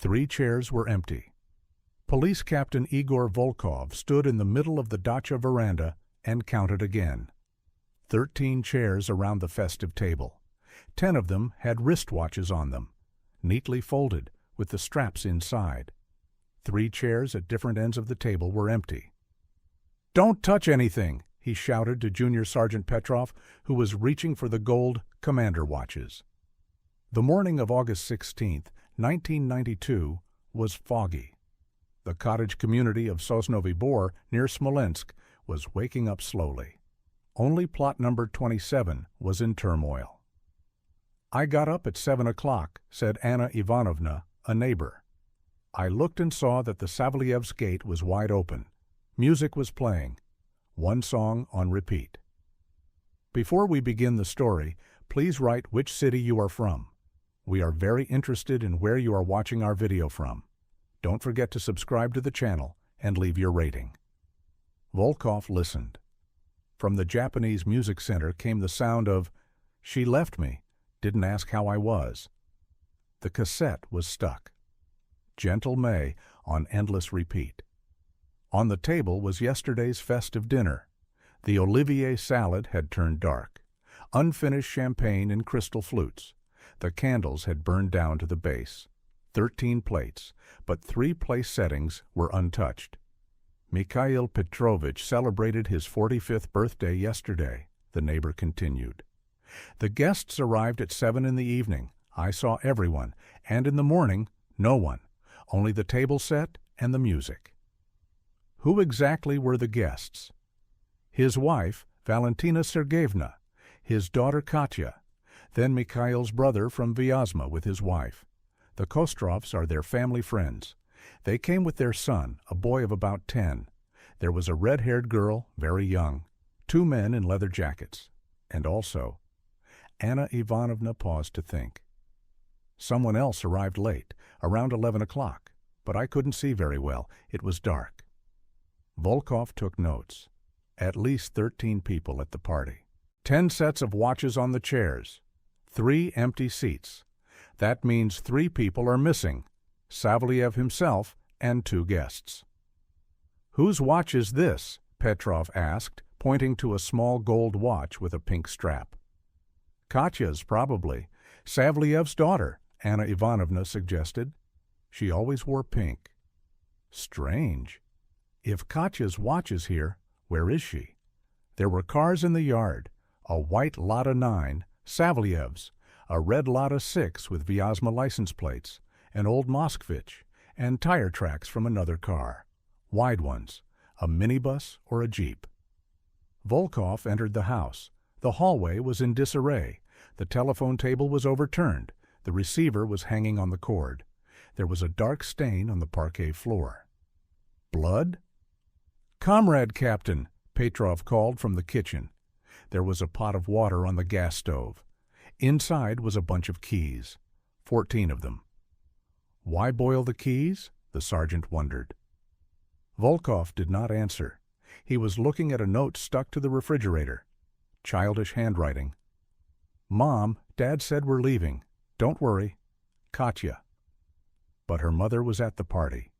3 chairs were empty. Police Captain Igor Volkov stood in the middle of the dacha veranda and counted again. 13 chairs around the festive table. 10 of them had wristwatches on them, neatly folded, with the straps inside. 3 chairs at different ends of the table were empty. "Don't touch anything!" he shouted to Junior Sergeant Petrov, who was reaching for the gold commander watches. The morning of August 16, 1992, was foggy. The cottage community of Sosnovy Bor, near Smolensk, was waking up slowly. Only plot number 27 was in turmoil. "I got up at 7 o'clock," said Anna Ivanovna, a neighbor. "I looked and saw that the Savaliev's gate was wide open. Music was playing. One song on repeat." Before we begin the story, please write which city you are from. We are very interested in where you are watching our video from. Don't forget to subscribe to the channel and leave your rating. Volkov listened. From the Japanese Music Center came the sound of "She left me, didn't ask how I was." The cassette was stuck. Gentle May on endless repeat. On the table was yesterday's festive dinner. The Olivier salad had turned dark. Unfinished champagne in crystal flutes. The candles had burned down to the base. 13 plates, but 3 place settings were untouched. Mikhail Petrovich celebrated his 45th birthday yesterday, the neighbor continued. The guests arrived at 7 in the evening. I saw everyone, and in the morning, no one, only the table set and the music. Who exactly were the guests? His wife, Valentina Sergeyevna, his daughter Katya, then Mikhail's brother from Vyazma with his wife. The Kostrovs are their family friends. They came with their son, a boy of about 10. There was a red-haired girl, very young, 2 men in leather jackets, and also... Anna Ivanovna paused to think. Someone else arrived late, around 11 o'clock, but I couldn't see very well. It was dark. Volkov took notes. At least 13 people at the party. 10 sets of watches on the chairs. 3 empty seats. That means 3 people are missing, Savaliev himself and 2 guests. "Whose watch is this?" Petrov asked, pointing to a small gold watch with a pink strap. "Katya's, probably. Savaliev's daughter," Anna Ivanovna suggested. "She always wore pink." Strange. If Katya's watch is here, where is she? There were cars in the yard, a white Lada 9, Savaliev's, a red Lada 6 with Vyazma license plates, an old Moskvich, and tire tracks from another car, wide ones, a minibus or a jeep. Volkov entered the house. The hallway was in disarray. The telephone table was overturned. The receiver was hanging on the cord. There was a dark stain on the parquet floor. Blood? "Comrade Captain," Petrov called from the kitchen. There was a pot of water on the gas stove. Inside was a bunch of keys, 14 of them. Why boil the keys? The sergeant wondered. Volkov did not answer. He was looking at a note stuck to the refrigerator. Childish handwriting. "Mom, Dad said we're leaving. Don't worry. Katya." But her mother was at the party.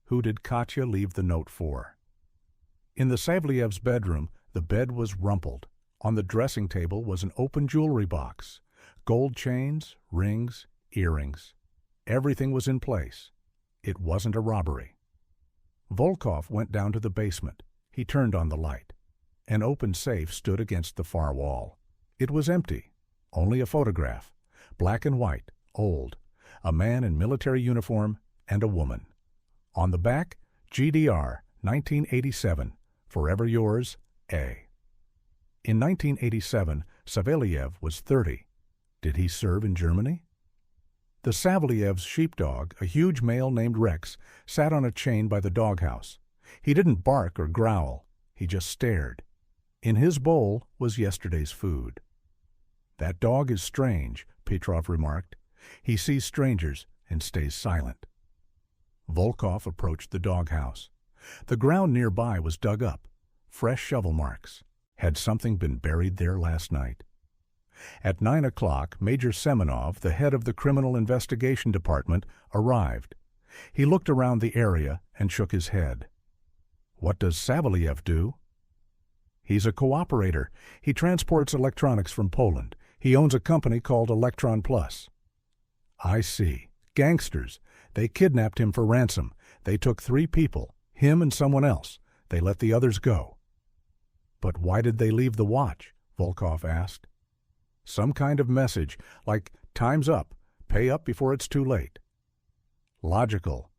Who did Katya leave the note for? In the Savaliev's bedroom, the bed was rumpled. On the dressing table was an open jewelry box. Gold chains, rings, earrings. Everything was in place. It wasn't a robbery. Volkov went down to the basement. He turned on the light. An open safe stood against the far wall. It was empty. Only a photograph. Black and white, old. A man in military uniform and a woman. On the back, GDR, 1987. Forever yours, A. In 1987, Savaliev was 30. Did he serve in Germany? The Savaliev's sheepdog, a huge male named Rex, sat on a chain by the doghouse. He didn't bark or growl. He just stared. In his bowl was yesterday's food. "That dog is strange," Petrov remarked. "He sees strangers and stays silent." Volkov approached the doghouse. The ground nearby was dug up. Fresh shovel marks. Had something been buried there last night? At 9 o'clock, Major Semenov, the head of the Criminal Investigation Department, arrived. He looked around the area and shook his head. What does Savelyev do? He's a cooperator. He transports electronics from Poland. He owns a company called Electron Plus. I see. Gangsters. They kidnapped him for ransom. They took 3 people, him and someone else. They let the others go. But why did they leave the watch? Volkov asked. Some kind of message, like, time's up, pay up before it's too late. Logical.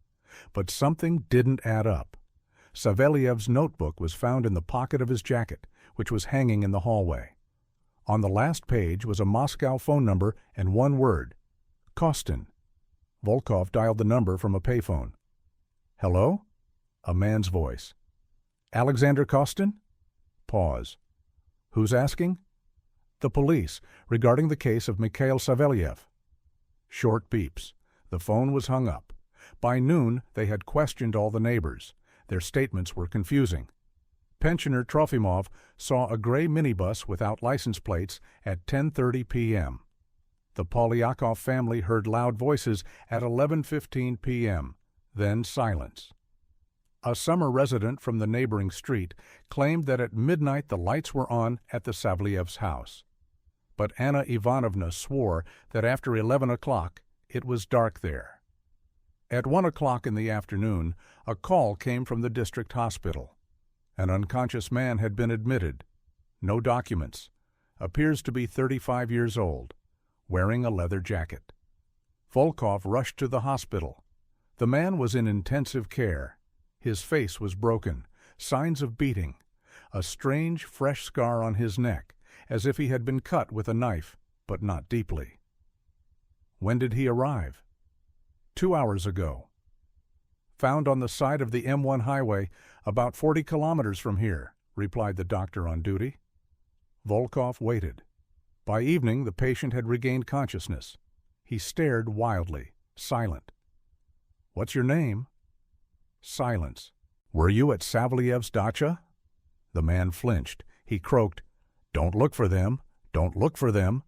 But something didn't add up. Saveliyev's notebook was found in the pocket of his jacket, which was hanging in the hallway. On the last page was a Moscow phone number and one word, Kostin. Volkov dialed the number from a payphone. Hello? A man's voice. Alexander Kostin? Pause. Who's asking? The police, regarding the case of Mikhail Savelyev. Short beeps. The phone was hung up. By noon, they had questioned all the neighbors. Their statements were confusing. Pensioner Trofimov saw a gray minibus without license plates at 10:30 p.m. The Polyakov family heard loud voices at 11:15 p.m., then silence. A summer resident from the neighboring street claimed that at midnight the lights were on at the Savelyevs' house. But Anna Ivanovna swore that after 11 o'clock it was dark there. At 1 o'clock in the afternoon, a call came from the district hospital. An unconscious man had been admitted. No documents. Appears to be 35 years old. Wearing a leather jacket. Volkov rushed to the hospital. The man was in intensive care. His face was broken, signs of beating, a strange, fresh scar on his neck, as if he had been cut with a knife, but not deeply. When did he arrive? 2 hours ago. Found on the side of the M1 highway, about 40 kilometers from here, replied the doctor on duty. Volkov waited. By evening, the patient had regained consciousness. He stared wildly, silent. What's your name? Silence. Were you at Savelyev's dacha? The man flinched. He croaked, Don't look for them. Don't look for them.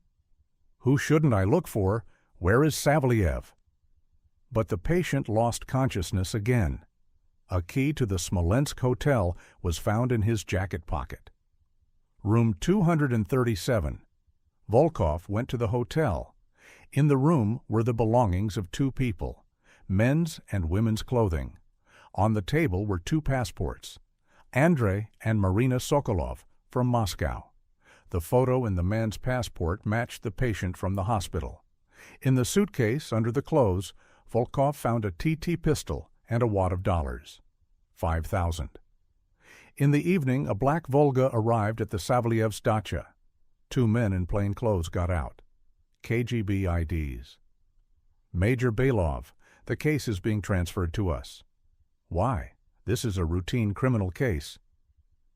Who shouldn't I look for? Where is Savelyev? But the patient lost consciousness again. A key to the Smolensk hotel was found in his jacket pocket. Room 237. Volkov went to the hotel. In the room were the belongings of 2 people, men's and women's clothing. On the table were 2 passports, Andrei and Marina Sokolov from Moscow. The photo in the man's passport matched the patient from the hospital. In the suitcase under the clothes, Volkov found a TT pistol and a wad of dollars. 5,000. In the evening, a black Volga arrived at the Savelyevs' dacha. 2 men in plain clothes got out. KGB IDs. Major Belov, the case is being transferred to us. Why? This is a routine criminal case.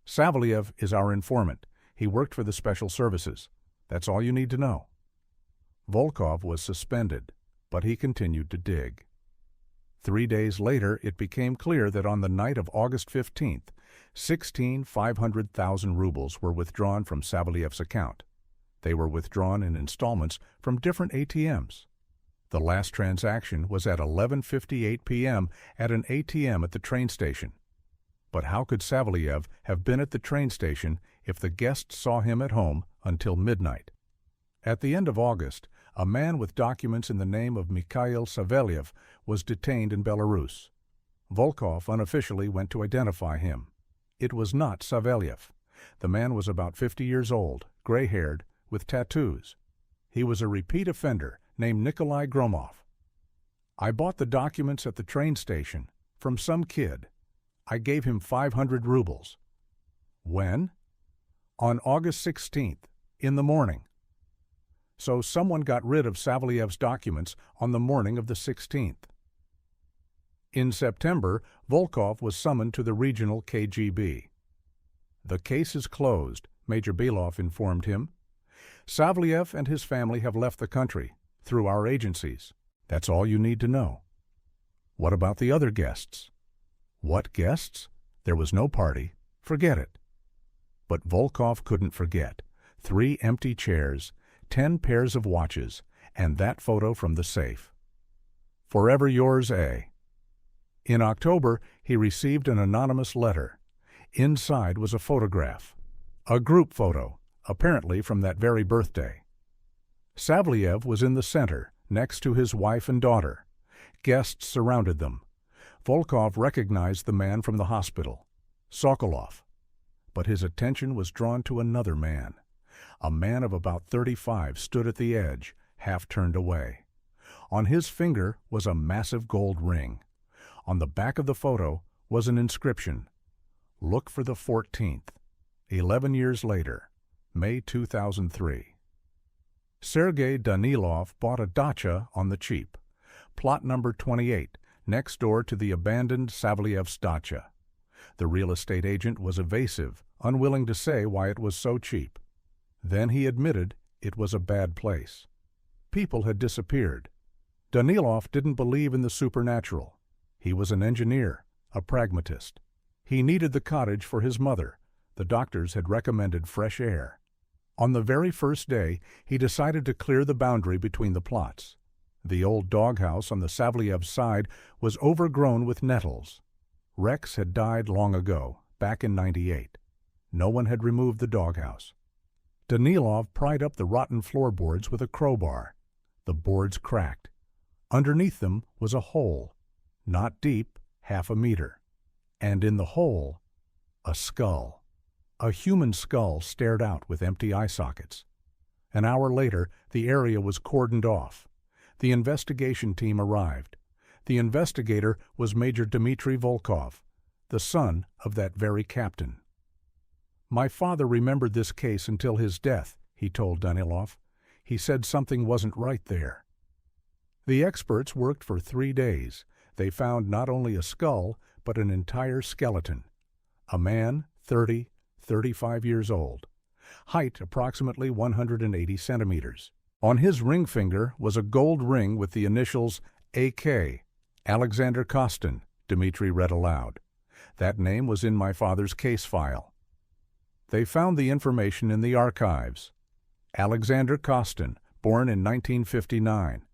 Savelyev is our informant. He worked for the special services. That's all you need to know. Volkov was suspended, but he continued to dig. 3 days later, it became clear that on the night of August 15th, 500,000 rubles were withdrawn from Savelyev's account. They were withdrawn in installments from different ATMs. The last transaction was at 11:58 p.m. at an ATM at the train station. But how could Savelyev have been at the train station if the guests saw him at home until midnight? At the end of August, a man with documents in the name of Mikhail Savelyev was detained in Belarus. Volkov unofficially went to identify him. It was not Savelyev. The man was about 50 years old, gray-haired, with tattoos. He was a repeat offender named Nikolai Gromov. I bought the documents at the train station from some kid. I gave him 500 rubles. When? On August 16th, in the morning. So someone got rid of Savelyev's documents on the morning of the 16th. In September, Volkov was summoned to the regional KGB. The case is closed, Major Belov informed him. Savelyev and his family have left the country, through our agencies. That's all you need to know. What about the other guests? What guests? There was no party. Forget it. But Volkov couldn't forget. 3 empty chairs, 10 pairs of watches, and that photo from the safe. Forever yours, A. In October, he received an anonymous letter. Inside was a photograph, a group photo, apparently from that very birthday. Savelyev was in the center, next to his wife and daughter. Guests surrounded them. Volkov recognized the man from the hospital, Sokolov. But his attention was drawn to another man. A man of about 35 stood at the edge, half turned away. On his finger was a massive gold ring. On the back of the photo was an inscription, "Look for the 14th, 11 years later, May 2003. Sergei Danilov bought a dacha on the cheap, plot number 28, next door to the abandoned Savelyev's dacha. The real estate agent was evasive, unwilling to say why it was so cheap. Then he admitted it was a bad place. People had disappeared. Danilov didn't believe in the supernatural. He was an engineer, a pragmatist. He needed the cottage for his mother. The doctors had recommended fresh air. On the very first day, he decided to clear the boundary between the plots. The old doghouse on the Savelyev's side was overgrown with nettles. Rex had died long ago, back in '98. No one had removed the doghouse. Danilov pried up the rotten floorboards with a crowbar. The boards cracked. Underneath them was a hole, not deep, half a meter. And in the hole, a skull. A human skull stared out with empty eye sockets. An hour later, the area was cordoned off. The investigation team arrived. The investigator was Major Dmitry Volkov, the son of that very captain. "My father remembered this case until his death," he told Danilov. "He said something wasn't right there." The experts worked for 3 days. They found not only a skull, but an entire skeleton. A man, 30, 35 years old. Height approximately 180 centimeters. On his ring finger was a gold ring with the initials AK, Alexander Kostin, Dmitry read aloud. That name was in my father's case file. They found the information in the archives. Alexander Kostin, born in 1959.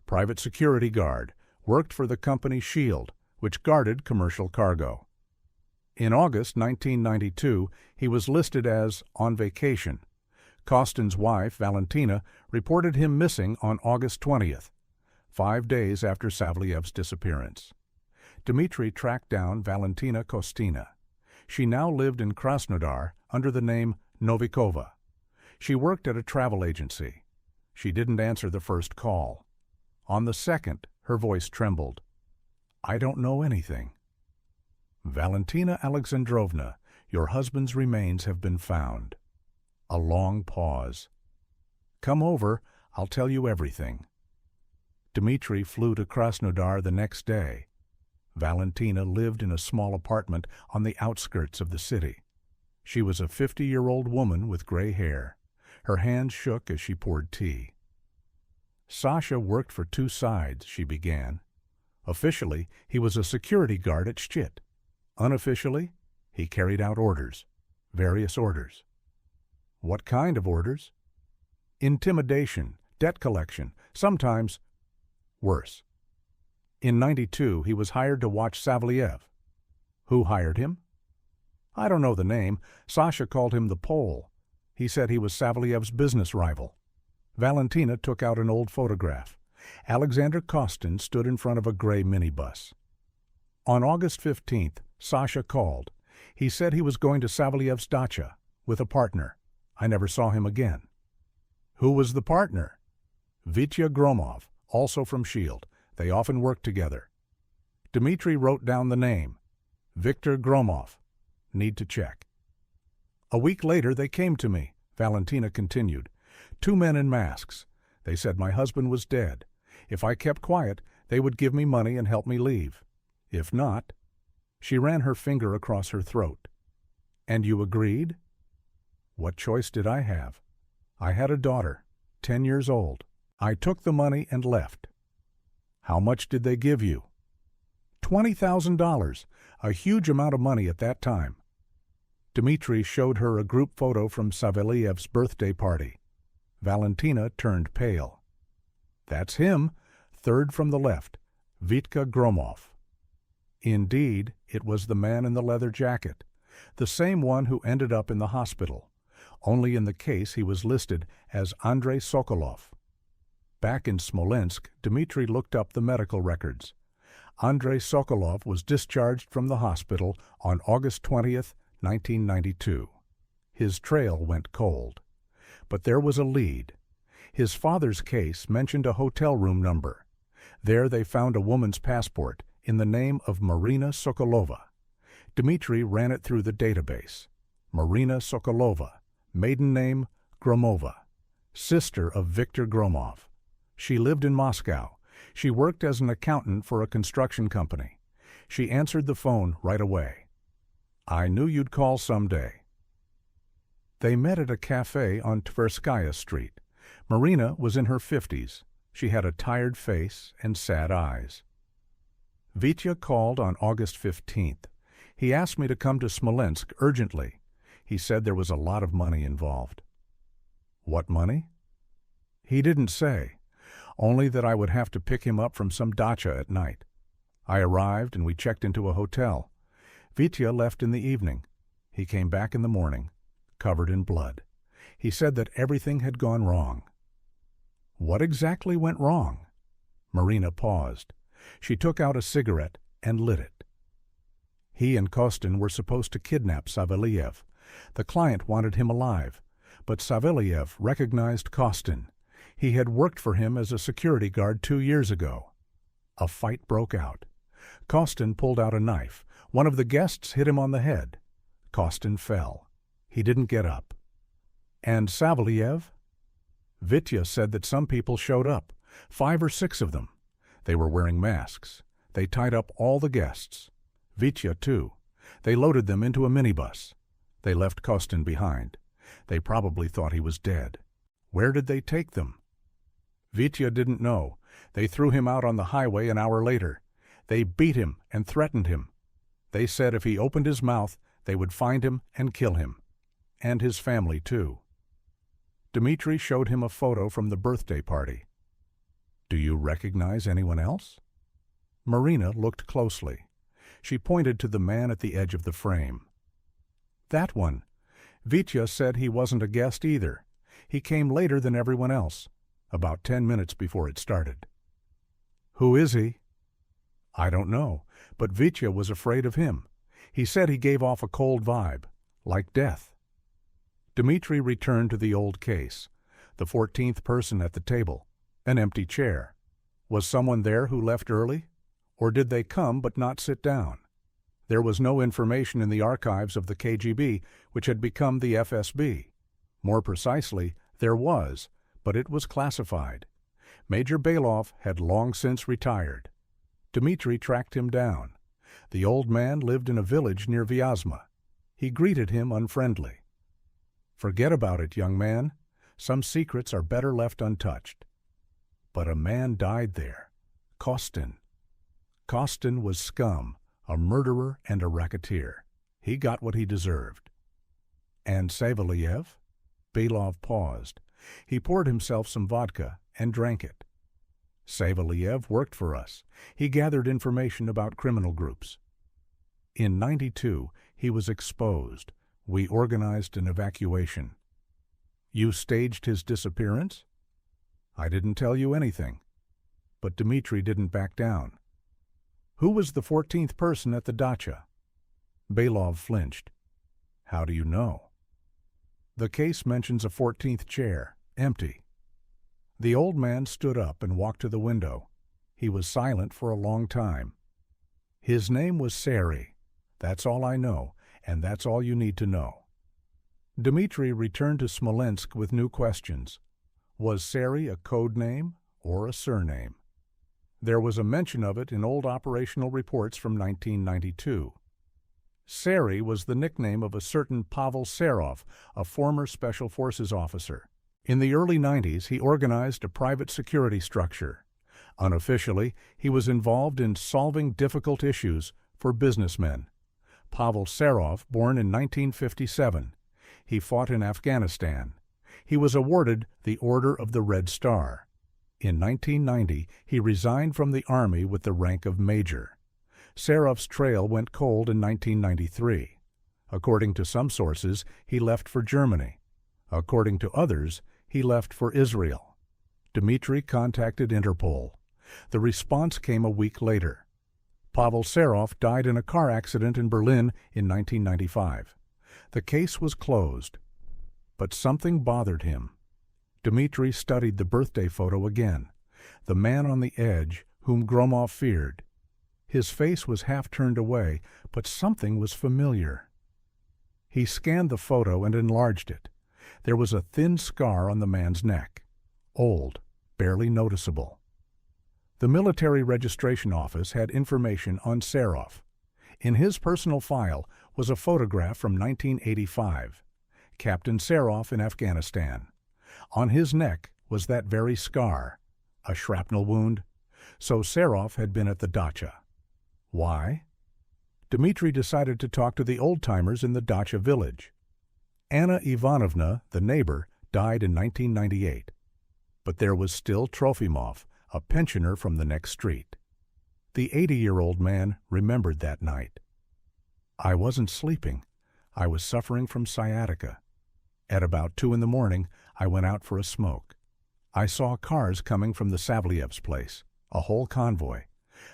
Private security guard, worked for the company Shield, which guarded commercial cargo. In August 1992, he was listed as on vacation. Kostin's wife, Valentina, reported him missing on August 20th, 5 days after Savelyev's disappearance. Dmitry tracked down Valentina Kostina. She now lived in Krasnodar under the name Novikova. She worked at a travel agency. She didn't answer the first call. On the second, her voice trembled. "I don't know anything." "Valentina Alexandrovna, your husband's remains have been found." A long pause. "Come over, I'll tell you everything." Dmitry flew to Krasnodar the next day. Valentina lived in a small apartment on the outskirts of the city. She was a 50-year-old woman with gray hair. Her hands shook as she poured tea. "Sasha worked for two sides," she began. Officially, he was a security guard at Shchit. Unofficially, he carried out orders, various orders. What kind of orders? Intimidation, debt collection, sometimes worse. In '92, he was hired to watch Savelyev. Who hired him? I don't know the name. Sasha called him the Pole. He said he was Savelyev's business rival. Valentina took out an old photograph. Alexander Kostin stood in front of a gray minibus. On August 15th, Sasha called. He said he was going to Savelyev's dacha with a partner. I never saw him again. Who was the partner? Vitya Gromov, also from Shield. They often worked together. Dmitry wrote down the name. Viktor Gromov. Need to check. A week later they came to me, Valentina continued. 2 men in masks. They said my husband was dead. If I kept quiet, they would give me money and help me leave. If not, she ran her finger across her throat. And you agreed? What choice did I have? I had a daughter, 10 years old. I took the money and left. How much did they give you? $20,000, a huge amount of money at that time. Dmitry showed her a group photo from Savelyev's birthday party. Valentina turned pale. That's him, third from the left, Vitka Gromov. Indeed, it was the man in the leather jacket, the same one who ended up in the hospital. Only in the case he was listed as Andrei Sokolov. Back in Smolensk, Dmitri looked up the medical records. Andrei Sokolov was discharged from the hospital on August 20th, 1992. His trail went cold. But there was a lead. His father's case mentioned a hotel room number. There they found a woman's passport in the name of Marina Sokolova. Dmitri ran it through the database. Marina Sokolova, maiden name Gromova, sister of Viktor Gromov. She lived in Moscow. She worked as an accountant for a construction company. She answered the phone right away. "I knew you'd call someday." They met at a cafe on Tverskaya Street. Marina was in her 50s. She had a tired face and sad eyes. Vitya called on August 15th. He asked me to come to Smolensk urgently. He said there was a lot of money involved. What money? He didn't say, only that I would have to pick him up from some dacha at night. I arrived and we checked into a hotel. Vitya left in the evening. He came back in the morning, covered in blood. He said that everything had gone wrong. What exactly went wrong? Marina paused. She took out a cigarette and lit it. He and Kostin were supposed to kidnap Savelyev. The client wanted him alive, but Savelyev recognized Kostin. He had worked for him as a security guard 2 years ago. A fight broke out. Kostin pulled out a knife. One of the guests hit him on the head. Kostin fell. He didn't get up. And Savelyev? Vitya said that some people showed up, 5 or 6 of them. They were wearing masks. They tied up all the guests. Vitya, too. They loaded them into a minibus. They left Kostin behind. They probably thought he was dead. Where did they take them? Vitya didn't know. They threw him out on the highway an hour later. They beat him and threatened him. They said if he opened his mouth, they would find him and kill him. And his family, too. Dmitri showed him a photo from the birthday party. Do you recognize anyone else? Marina looked closely. She pointed to the man at the edge of the frame. That one. Vitya said he wasn't a guest either. He came later than everyone else, about 10 minutes before it started. Who is he? I don't know, but Vitya was afraid of him. He said he gave off a cold vibe, like death. Dmitri returned to the old case. The 14th person at the table. An empty chair. Was someone there who left early? Or did they come but not sit down? There was no information in the archives of the KGB, which had become the FSB. More precisely, there was, but it was classified. Major Belov had long since retired. Dmitri tracked him down. The old man lived in a village near Vyazma. He greeted him unfriendly. Forget about it, young man. Some secrets are better left untouched. But a man died there. Kostin. Kostin was scum, a murderer and a racketeer. He got what he deserved. And Savelyev? Belov paused. He poured himself some vodka and drank it. Savelyev worked for us. He gathered information about criminal groups. In '92, he was exposed. We organized an evacuation. You staged his disappearance? I didn't tell you anything. But Dmitri didn't back down. Who was the 14th person at the dacha? Belov flinched. How do you know? The case mentions a 14th chair, empty. The old man stood up and walked to the window. He was silent for a long time. His name was Sari. That's all I know, and that's all you need to know. Dmitri returned to Smolensk with new questions. Was Sari a code name or a surname? There was a mention of it in old operational reports from 1992. Sari was the nickname of a certain Pavel Serov, a former Special Forces officer. In the early 90s, he organized a private security structure. Unofficially, he was involved in solving difficult issues for businessmen. Pavel Serov, born in 1957. He fought in Afghanistan. He was awarded the Order of the Red Star. In 1990, he resigned from the Army with the rank of Major. Serof's trail went cold in 1993. According to some sources, he left for Germany. According to others, he left for Israel. Dmitry contacted Interpol. The response came a week later. Pavel Serov died in a car accident in Berlin in 1995. The case was closed. But something bothered him. Dmitry studied the birthday photo again. The man on the edge, whom Gromov feared. His face was half turned away, but something was familiar. He scanned the photo and enlarged it. There was a thin scar on the man's neck. Old, barely noticeable. The military registration office had information on Serov. In his personal file was a photograph from 1985. Captain Serov in Afghanistan. On his neck was that very scar, a shrapnel wound. So Serov had been at the dacha. Why? Dmitry decided to talk to the old-timers in the dacha village. Anna Ivanovna, the neighbor, died in 1998. But there was still Trofimov, a pensioner from the next street. The 80-year-old man remembered that night. I wasn't sleeping. I was suffering from sciatica. At about 2 a.m, I went out for a smoke. I saw cars coming from the Savliev's place, a whole convoy,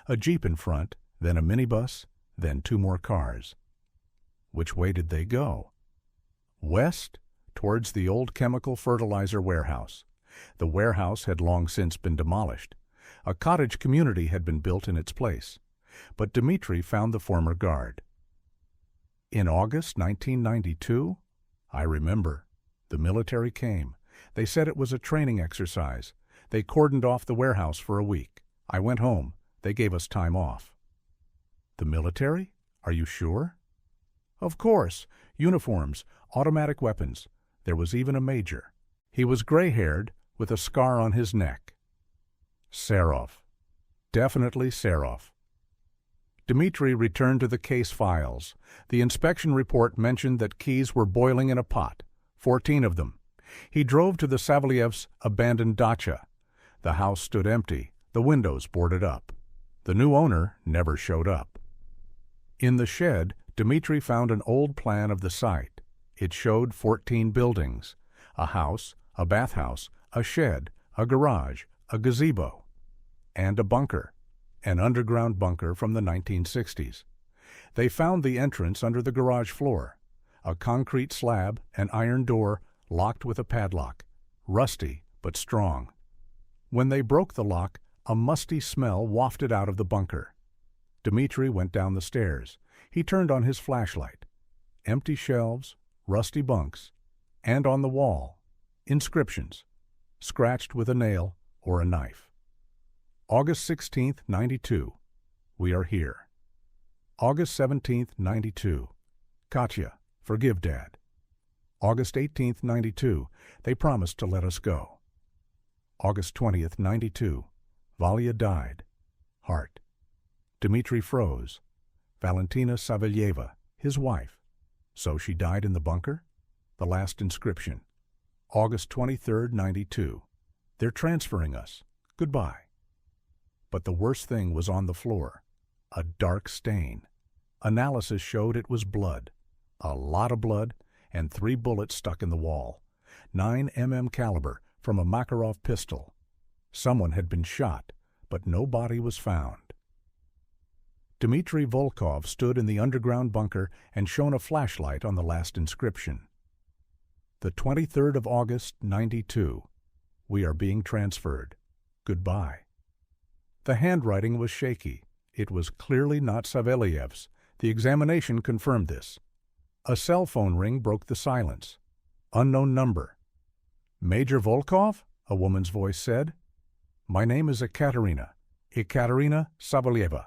a jeep in front, then a minibus, then 2 more cars. Which way did they go? West, towards the old chemical fertilizer warehouse. The warehouse had long since been demolished. A cottage community had been built in its place. But Dmitry found the former guard. In August 1992, I remember, the military came. They said it was a training exercise. They cordoned off the warehouse for a week. I went home. They gave us time off. The military? Are you sure? Of course. Uniforms, automatic weapons. There was even a major. He was gray-haired, with a scar on his neck. Serov. Definitely Serov. Dmitry returned to the case files. The inspection report mentioned that keys were boiling in a pot, 14 of them. He drove to the Savliev's abandoned dacha. The house stood empty, the windows boarded up. The new owner never showed up. In the shed, Dmitry found an old plan of the site. It showed 14 buildings, a house, a bathhouse, a shed, a garage, a gazebo, and a bunker, an underground bunker from the 1960s. They found the entrance under the garage floor, a concrete slab, an iron door, locked with a padlock, rusty but strong. When they broke the lock, a musty smell wafted out of the bunker. Dmitry went down the stairs. He turned on his flashlight. Empty shelves, rusty bunks, and on the wall, inscriptions, scratched with a nail or a knife. August 16th, 92. We are here. August 17th, 92. Katya, forgive Dad. August 18th, 92. They promised to let us go. August 20th, 92. Valia died. Heart. Dmitry froze. Valentina Savelyeeva, his wife. So she died in the bunker? The last inscription. August 23rd, 92. They're transferring us. Goodbye. But the worst thing was on the floor. A dark stain. Analysis showed it was blood. A lot of blood, and 3 bullets stuck in the wall. 9 mm caliber from a Makarov pistol. Someone had been shot, but no body was found. Dmitry Volkov stood in the underground bunker and shone a flashlight on the last inscription. The 23rd of August, 92. We are being transferred. Goodbye. The handwriting was shaky. It was clearly not Savelyev's. The examination confirmed this. A cell phone ring broke the silence. Unknown number. Major Volkov? A woman's voice said. My name is Ekaterina Savelyeva.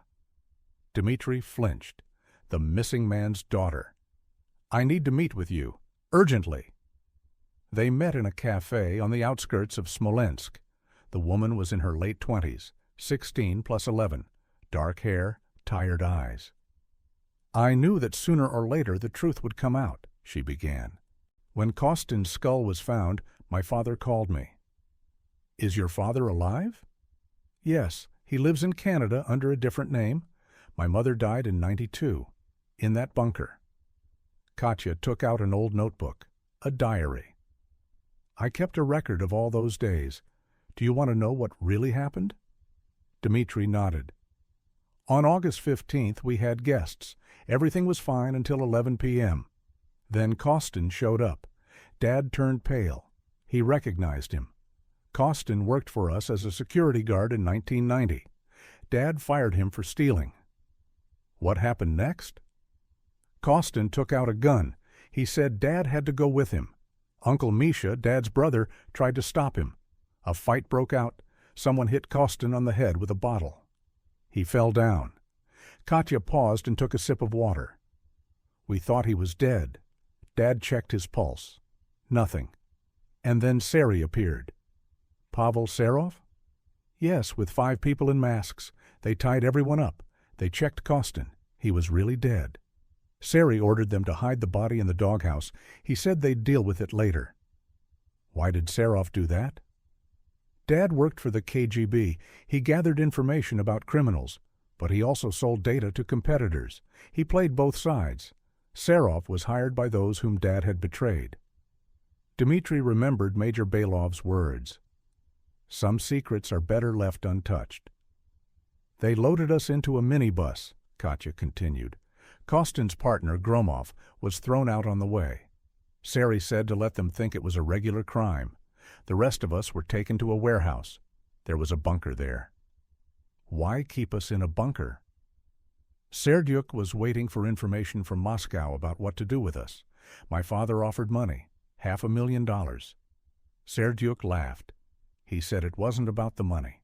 Dmitry flinched. The missing man's daughter. I need to meet with you. Urgently. They met in a cafe on the outskirts of Smolensk. The woman was in her late 20s, 16 plus 11, dark hair, tired eyes. I knew that sooner or later the truth would come out, she began. When Kostin's skull was found, my father called me. Is your father alive? Yes, he lives in Canada under a different name. My mother died in '92, in that bunker. Katya took out an old notebook, a diary. I kept a record of all those days. Do you want to know what really happened? Dmitri nodded. On August 15th, we had guests. Everything was fine until 11 p.m. Then Kostin showed up. Dad turned pale. He recognized him. Kostin worked for us as a security guard in 1990. Dad fired him for stealing. What happened next? Kostin took out a gun. He said Dad had to go with him. Uncle Misha, Dad's brother, tried to stop him. A fight broke out. Someone hit Kostin on the head with a bottle. He fell down. Katya paused and took a sip of water. We thought he was dead. Dad checked his pulse. Nothing. And then Sari appeared. Pavel Serov? Yes, with 5 people in masks. They tied everyone up. They checked Kostin. He was really dead. Sari ordered them to hide the body in the doghouse. He said they'd deal with it later. Why did Serov do that? Dad worked for the KGB. He gathered information about criminals, but he also sold data to competitors. He played both sides. Serov was hired by those whom Dad had betrayed. Dmitri remembered Major Bailov's words. Some secrets are better left untouched. They loaded us into a minibus, Katya continued. Kostin's partner, Gromov, was thrown out on the way. Sari said to let them think it was a regular crime. The rest of us were taken to a warehouse. There was a bunker there. Why keep us in a bunker? Serdyuk was waiting for information from Moscow about what to do with us. My father offered money, $500,000. Serdyuk laughed. He said it wasn't about the money.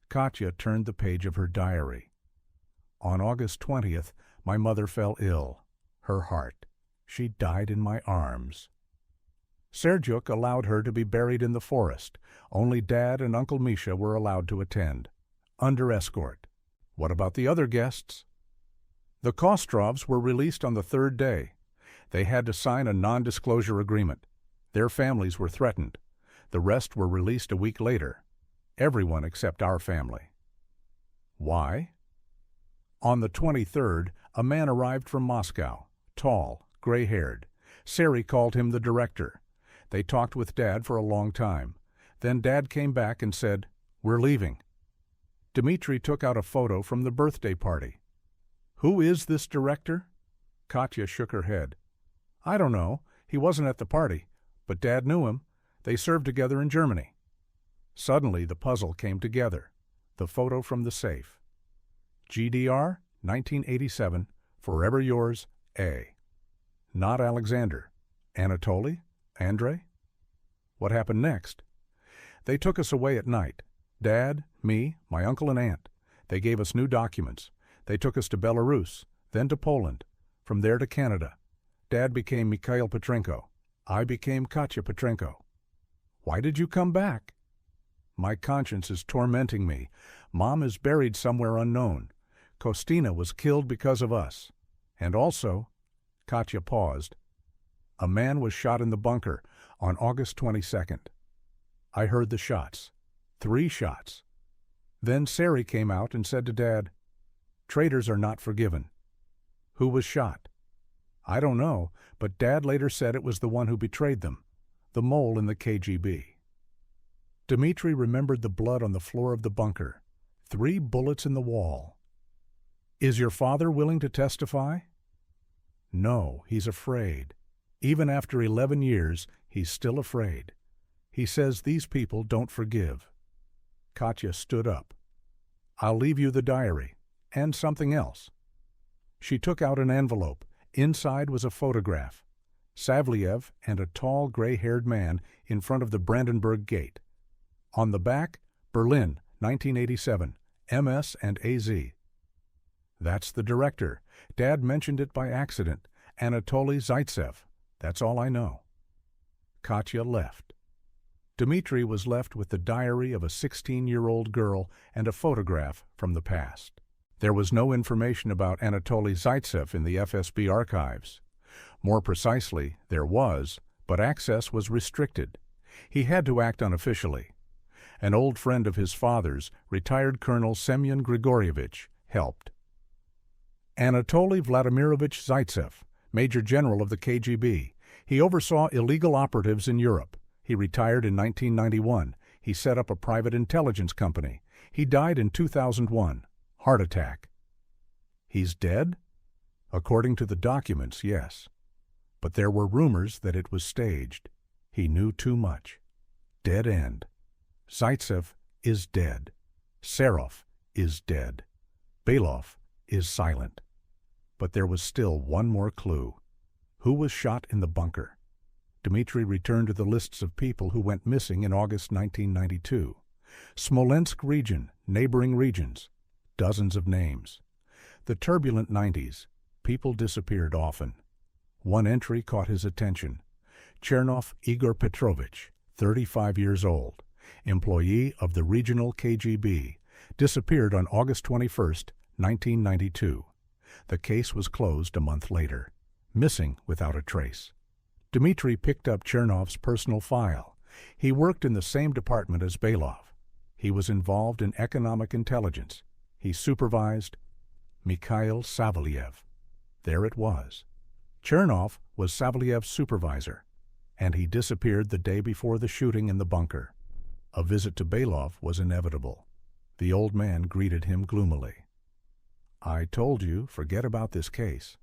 Katya turned the page of her diary. On August 20th, my mother fell ill. Her heart. She died in my arms. Serdyuk allowed her to be buried in the forest. Only Dad and Uncle Misha were allowed to attend, under escort. What about the other guests? The Kostrovs were released on the 3rd day. They had to sign a non-disclosure agreement. Their families were threatened. The rest were released a week later. Everyone except our family. Why? On the 23rd, a man arrived from Moscow, tall, gray-haired. Sari called him the director. They talked with Dad for a long time. Then Dad came back and said, "We're leaving." Dmitri took out a photo from the birthday party. Who is this director? Katya shook her head. I don't know. He wasn't at the party, but Dad knew him. They served together in Germany. Suddenly the puzzle came together. The photo from the safe. GDR, 1987, forever yours, A. Not Alexander. Anatoly? Andrei? What happened next? They took us away at night. Dad, me, my uncle and aunt. They gave us new documents. They took us to Belarus, then to Poland, from there to Canada. Dad became Mikhail Petrenko. I became Katya Petrenko. Why did you come back? My conscience is tormenting me. Mom is buried somewhere unknown. Kostina was killed because of us. And also, Katya paused. A man was shot in the bunker on August 22nd. I heard the shots. 3 shots. Then Sari came out and said to Dad, "Traitors are not forgiven." Who was shot? I don't know, but Dad later said it was the one who betrayed them, the mole in the KGB. Dmitri remembered the blood on the floor of the bunker. 3 bullets in the wall. Is your father willing to testify? No, he's afraid. Even after 11 years, he's still afraid. He says these people don't forgive. Katya stood up. I'll leave you the diary, and something else. She took out an envelope. Inside was a photograph. Savliev and a tall, gray-haired man in front of the Brandenburg Gate. On the back, Berlin, 1987, MS and AZ. That's the director. Dad mentioned it by accident. Anatoly Zaitsev. That's all I know. Katya left. Dmitri was left with the diary of a 16-year-old girl and a photograph from the past. There was no information about Anatoly Zaitsev in the FSB archives. More precisely, there was, but access was restricted. He had to act unofficially. An old friend of his father's, retired Colonel Semyon Grigorievich, helped. Anatoly Vladimirovich Zaitsev, Major General of the KGB. He oversaw illegal operatives in Europe. He retired in 1991. He set up a private intelligence company. He died in 2001. Heart attack. He's dead? According to the documents, yes. But there were rumors that it was staged. He knew too much. Dead end. Zaitsev is dead. Serov is dead. Belov is silent. But there was still one more clue. Who was shot in the bunker? Dmitri returned to the lists of people who went missing in August 1992. Smolensk region, neighboring regions, dozens of names. The turbulent 90s, people disappeared often. One entry caught his attention. Chernov Igor Petrovich, 35 years old, employee of the regional KGB, disappeared on August 21, 1992. The case was closed a month later, missing without a trace. Dmitri picked up Chernov's personal file. He worked in the same department as Belov. He was involved in economic intelligence. He supervised Mikhail Savelyev. There it was. Chernov was Savelyev's supervisor, and he disappeared the day before the shooting in the bunker. A visit to Belov was inevitable. The old man greeted him gloomily. "I told you, forget about this case."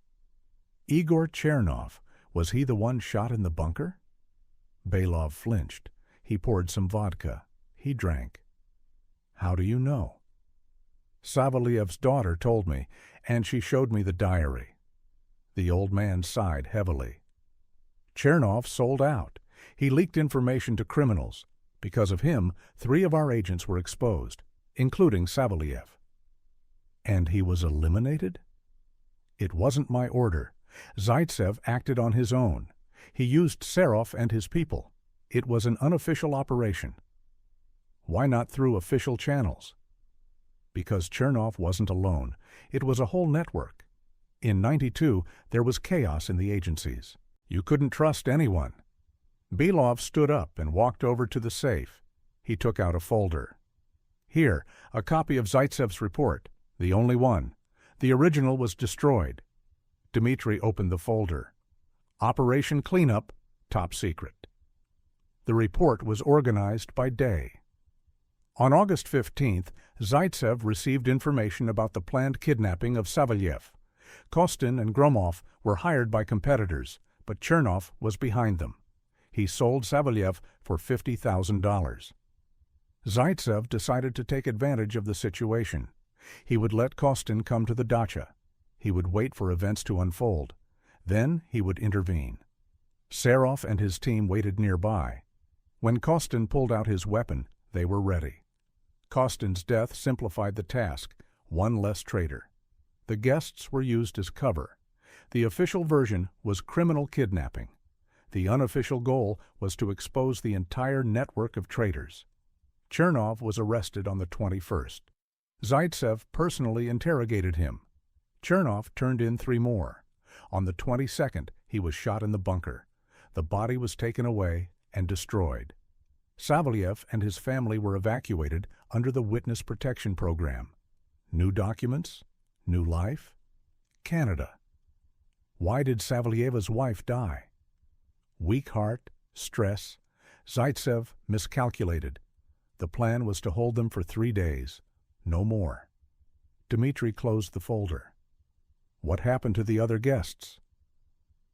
Igor Chernov, was he the one shot in the bunker? Belov flinched. He poured some vodka. He drank. "How do you know?" "Savelyev's daughter told me, and she showed me the diary." The old man sighed heavily. "Chernov sold out. He leaked information to criminals. Because of him, 3 of our agents were exposed, including Savelyev." "And he was eliminated?" "It wasn't my order. Zaitsev acted on his own. He used Serov and his people. It was an unofficial operation." "Why not through official channels?" "Because Chernov wasn't alone. It was a whole network. In '92, there was chaos in the agencies. You couldn't trust anyone." Belov stood up and walked over to the safe. He took out a folder. "Here, a copy of Zaitsev's report, the only one. The original was destroyed." Dmitri opened the folder. "Operation Cleanup, top secret." The report was organized by day. On August 15th, Zaitsev received information about the planned kidnapping of Savelyev. Kostin and Gromov were hired by competitors, but Chernov was behind them. He sold Savelyev for $50,000. Zaitsev decided to take advantage of the situation. He would let Kostin come to the dacha. He would wait for events to unfold. Then he would intervene. Serov and his team waited nearby. When Kostin pulled out his weapon, they were ready. Kostin's death simplified the task, one less traitor. The guests were used as cover. The official version was criminal kidnapping. The unofficial goal was to expose the entire network of traitors. Chernov was arrested on the 21st. Zaitsev personally interrogated him. Chernov turned in 3 more. On the 22nd, he was shot in the bunker. The body was taken away and destroyed. Savelyev and his family were evacuated under the Witness Protection Program. New documents? New life? Canada. Why did Savelyeva's wife die? Weak heart, stress. Zaitsev miscalculated. The plan was to hold them for 3 days. No more. Dmitri closed the folder. What happened to the other guests?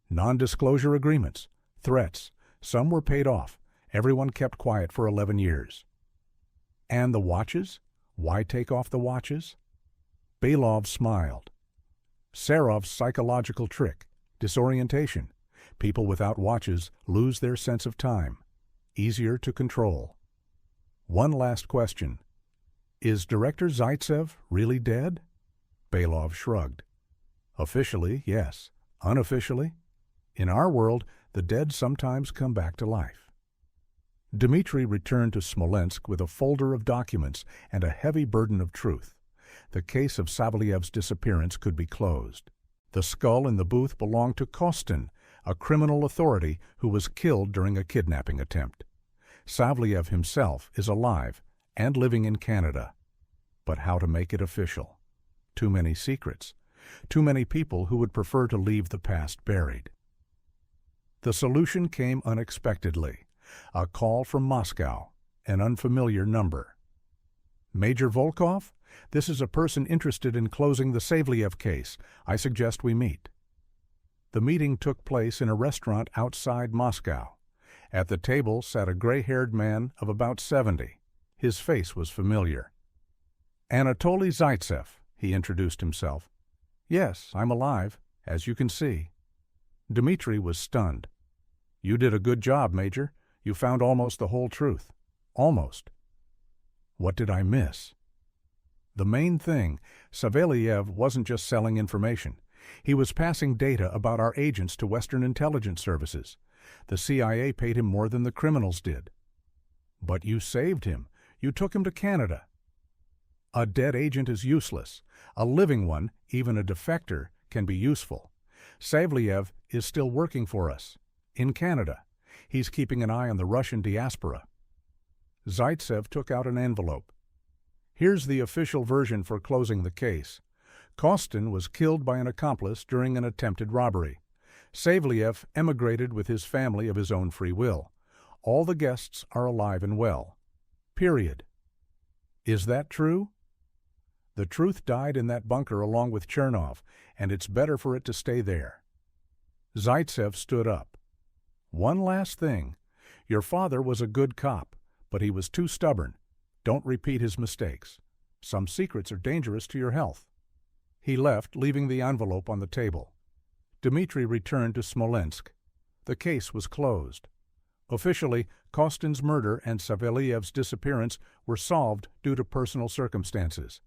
Non-disclosure agreements, threats. Some were paid off. Everyone kept quiet for 11 years. And the watches? Why take off the watches? Belov smiled. Serov's psychological trick, disorientation. People without watches lose their sense of time. Easier to control. One last question. Is Director Zaitsev really dead? Belov shrugged. Officially, yes. Unofficially? In our world, the dead sometimes come back to life. Dmitri returned to Smolensk with a folder of documents and a heavy burden of truth. The case of Savelyev's disappearance could be closed. The skull in the booth belonged to Kostin, a criminal authority who was killed during a kidnapping attempt. Savelyev himself is alive and living in Canada. But how to make it official? Too many secrets. Too many people who would prefer to leave the past buried. The solution came unexpectedly. A call from Moscow, an unfamiliar number. Major Volkov? This is a person interested in closing the Savliev case. I suggest we meet. The meeting took place in a restaurant outside Moscow. At the table sat a gray-haired man of about 70. His face was familiar. Anatoly Zaitsev, he introduced himself. Yes, I'm alive, as you can see. Dmitri was stunned. You did a good job, Major. You found almost the whole truth. Almost. What did I miss? The main thing, Savelyev wasn't just selling information. He was passing data about our agents to Western intelligence services. The CIA paid him more than the criminals did. But you saved him. You took him to Canada. A dead agent is useless. A living one, even a defector, can be useful. Savelyev is still working for us. In Canada. He's keeping an eye on the Russian diaspora. Zaitsev took out an envelope. Here's the official version for closing the case. Kostin was killed by an accomplice during an attempted robbery. Savelyev emigrated with his family of his own free will. All the guests are alive and well. Period. Is that true? The truth died in that bunker along with Chernov, and it's better for it to stay there. Zaitsev stood up. One last thing. Your father was a good cop, but he was too stubborn. Don't repeat his mistakes. Some secrets are dangerous to your health. He left, leaving the envelope on the table. Dmitri returned to Smolensk. The case was closed. Officially, Kostin's murder and Savelyev's disappearance were solved due to personal circumstances.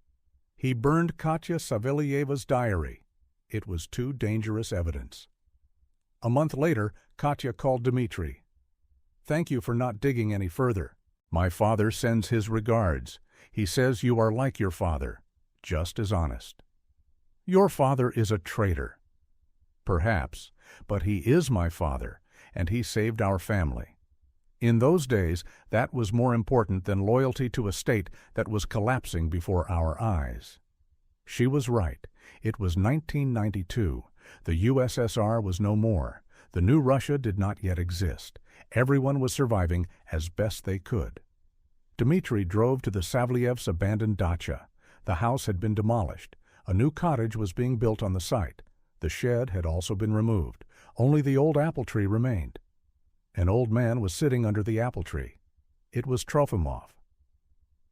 He burned Katya Savelyeva's diary. It was too dangerous evidence. A month later, Katya called Dmitri. Thank you for not digging any further. My father sends his regards. He says you are like your father, just as honest. Your father is a traitor. Perhaps, but he is my father, and he saved our family. In those days, that was more important than loyalty to a state that was collapsing before our eyes. She was right. It was 1992. The USSR was no more. The new Russia did not yet exist. Everyone was surviving as best they could. Dmitri drove to the Savlyevs' abandoned dacha. The house had been demolished. A new cottage was being built on the site. The shed had also been removed. Only the old apple tree remained. An old man was sitting under the apple tree. It was Trofimov.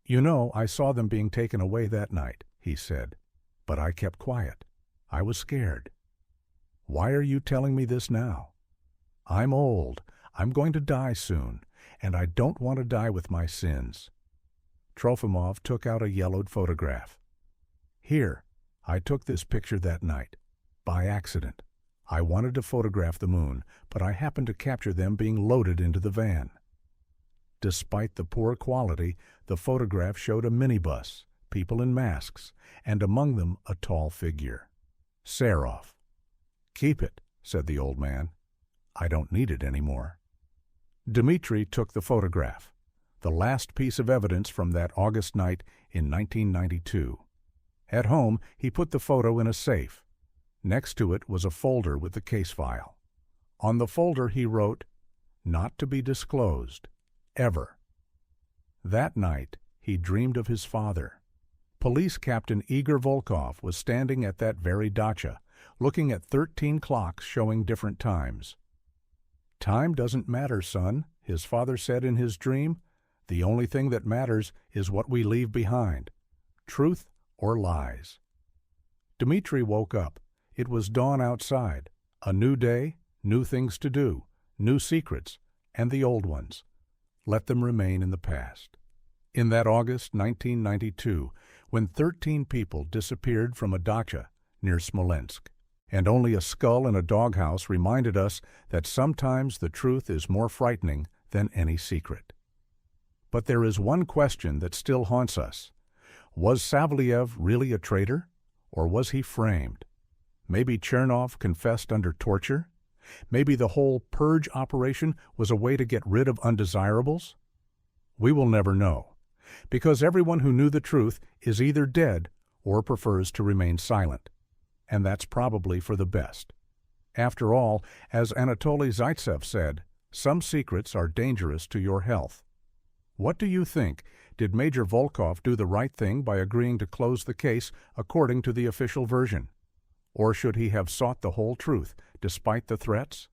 You know, I saw them being taken away that night, he said. But I kept quiet. I was scared. Why are you telling me this now? I'm old. I'm going to die soon, and I don't want to die with my sins. Trofimov took out a yellowed photograph. Here, I took this picture that night, by accident. I wanted to photograph the moon, but I happened to capture them being loaded into the van. Despite the poor quality, the photograph showed a minibus, people in masks, and among them a tall figure. Serov. Keep it, said the old man. I don't need it anymore. Dmitri took the photograph, the last piece of evidence from that August night in 1992. At home, he put the photo in a safe. Next to it was a folder with the case file. On the folder he wrote, "Not to be disclosed, ever." That night, he dreamed of his father. Police Captain Igor Volkov was standing at that very dacha, looking at 13 clocks showing different times. "Time doesn't matter, son," his father said in his dream. "The only thing that matters is what we leave behind, truth or lies." Dmitri woke up. It was dawn outside. A new day, new things to do, new secrets, and the old ones. Let them remain in the past. In that August 1992, when 13 people disappeared from a dacha near Smolensk, and only a skull in a doghouse reminded us that sometimes the truth is more frightening than any secret. But there is one question that still haunts us. Was Savelyev really a traitor, or was he framed? Maybe Chernov confessed under torture? Maybe the whole purge operation was a way to get rid of undesirables? We will never know, because everyone who knew the truth is either dead or prefers to remain silent. and that's probably for the best. After all, as Anatoly Zaitsev said, some secrets are dangerous to your health. What do you think? Did Major Volkov do the right thing by agreeing to close the case according to the official version? Or should he have sought the whole truth, despite the threats?